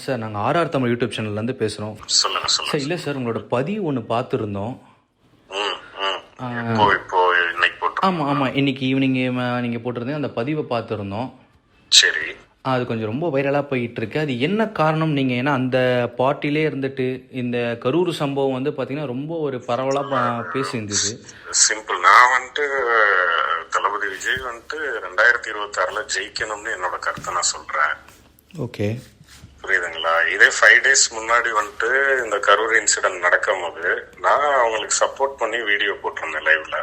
Sir நாங்கள் RR Tamil YouTube சேனல்லேருந்து பேசுகிறோம். சொல்லுங்க சார் சொல்லுங்க. இல்லை சார், உங்களோட பதிவு ஒன்று பார்த்துருந்தோம். ம், ம். இப்போ இன்னைக்கு போட்டு. ஆமாம், இன்னைக்கு ஈவினிங் நீங்கள் போட்டிருந்தீங்க, அந்த பதிவை பார்த்துருந்தோம். சரி. அது கொஞ்சம் ரொம்ப வைரலாக போயிட்டு இருக்கு. அது என்ன காரணம்? நீங்கள் ஏன்னா அந்த பார்ட்டிலே இருந்துட்டு இந்த கரூர் சம்பவம் வந்து பார்த்தீங்கன்னா ரொம்ப ஒரு பரவலாக பேசியிருந்தது. சிம்பிள். நான் தளபதி விஜய் 2026 ஜெயிக்கணும்னு என்னோட கருத்தை நான் சொல்றேன். ஓகே, புரியுதுங்களா? இதே 5 days முன்னாடி இந்த கரூர் இன்சிடென்ட் நடக்கும் போது நான் அவங்களுக்கு சப்போர்ட் பண்ணி வீடியோ போட்டிருந்தேன் லைவ்ல.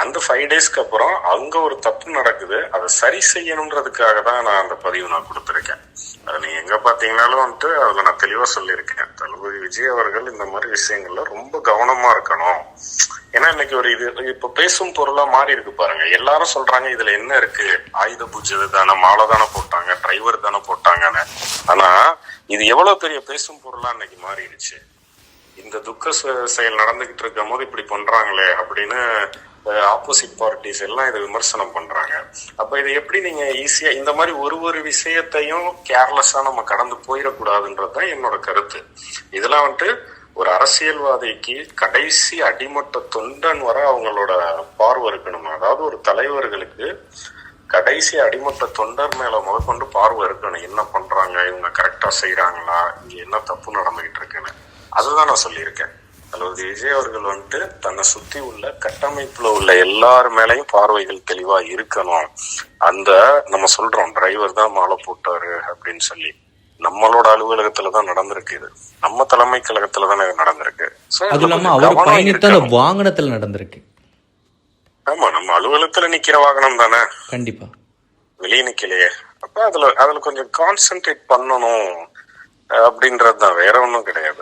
அந்த 5 daysக்கு அப்புறம் அங்க ஒரு தப்பு நடக்குது, அதை சரி செய்யணும்ன்றதுக்காக தான் நான் அந்த பதிவு நான் கொடுத்துருக்கேன். அது நீங்க எங்க பாத்தீங்கன்னாலும் அதுல நான் தெளிவா சொல்லியிருக்கேன். தளபதி விஜய் அவர்கள் இந்த மாதிரி விஷயங்கள்ல ரொம்ப கவனமா இருக்கணும். ஏன்னா இன்னைக்கு ஒரு இது இப்ப பேசும் பொருளா மாறி இருக்கு பாருங்க. எல்லாரும் சொல்றாங்க இதுல என்ன இருக்கு, ஆயுத பூஜை தானே, மாலை தானே போட்டாங்க, டிரைவர் தானே போட்டாங்கன்னு. ஆனா இது எவ்வளவு பெரிய பேசும் பொருளா இன்னைக்கு மாறிடுச்சு. இந்த துக்க செயல் நடந்துகிட்டு இருக்கும் போது இப்படி பண்றாங்களே அப்படின்னு ஆப்போசிட் பார்ட்டிஸ் எல்லாம் இதை விமர்சனம் பண்றாங்க. அப்ப இதை எப்படி நீங்க ஈஸியா இந்த மாதிரி ஒரு விஷயத்தையும் கேர்லெஸ்ஸா நம்ம கடந்து போயிடக்கூடாதுன்றதுதான் என்னோட கருத்து. இதெல்லாம் ஒரு அரசியல்வாதிக்கு கடைசி அடிமட்ட தொண்டன் வர அவங்களோட பார்வை இருக்கணும். அதாவது ஒரு தலைவர்களுக்கு கடைசி அடிமட்ட தொண்டர் மேல முதற்கொண்டு பார்வை இருக்கணும். என்ன பண்றாங்க இவங்க, கரெக்டா செய்யறாங்களா, இங்க என்ன தப்பு நடந்துகிட்டு இருக்குன்னு. அதுதான் நான் சொல்லியிருக்கேன். தளபதி விஜய் அவர்கள் தன்னை சுத்தி உள்ள கட்டமைப்புல உள்ள எல்லார் மேலையும் பார்வைகள் தெளிவா இருக்கணும். அந்த நம்ம சொல்றோம் டிரைவர் தான் மாலை போட்டாரு அப்படின்னு சொல்லி, நம்மளோட அலுவலகத்துலதான் நடந்திருக்கு. இது நம்ம தலைமை கழகத்துலதான் நடந்திருக்கு. அது இல்லாம அவர் பயணித்த வாகனத்துல நடந்திருக்கு. ஆமா, நம்ம அலுவலகத்துல நிக்கிற வாகனம் தானே, கண்டிப்பா வெளியே நிக்கலையே. அப்ப அதுல கொஞ்சம் கான்சென்ட்ரேட் பண்ணணும் அப்படின்றதுதான், வேற ஒண்ணும் கிடையாது.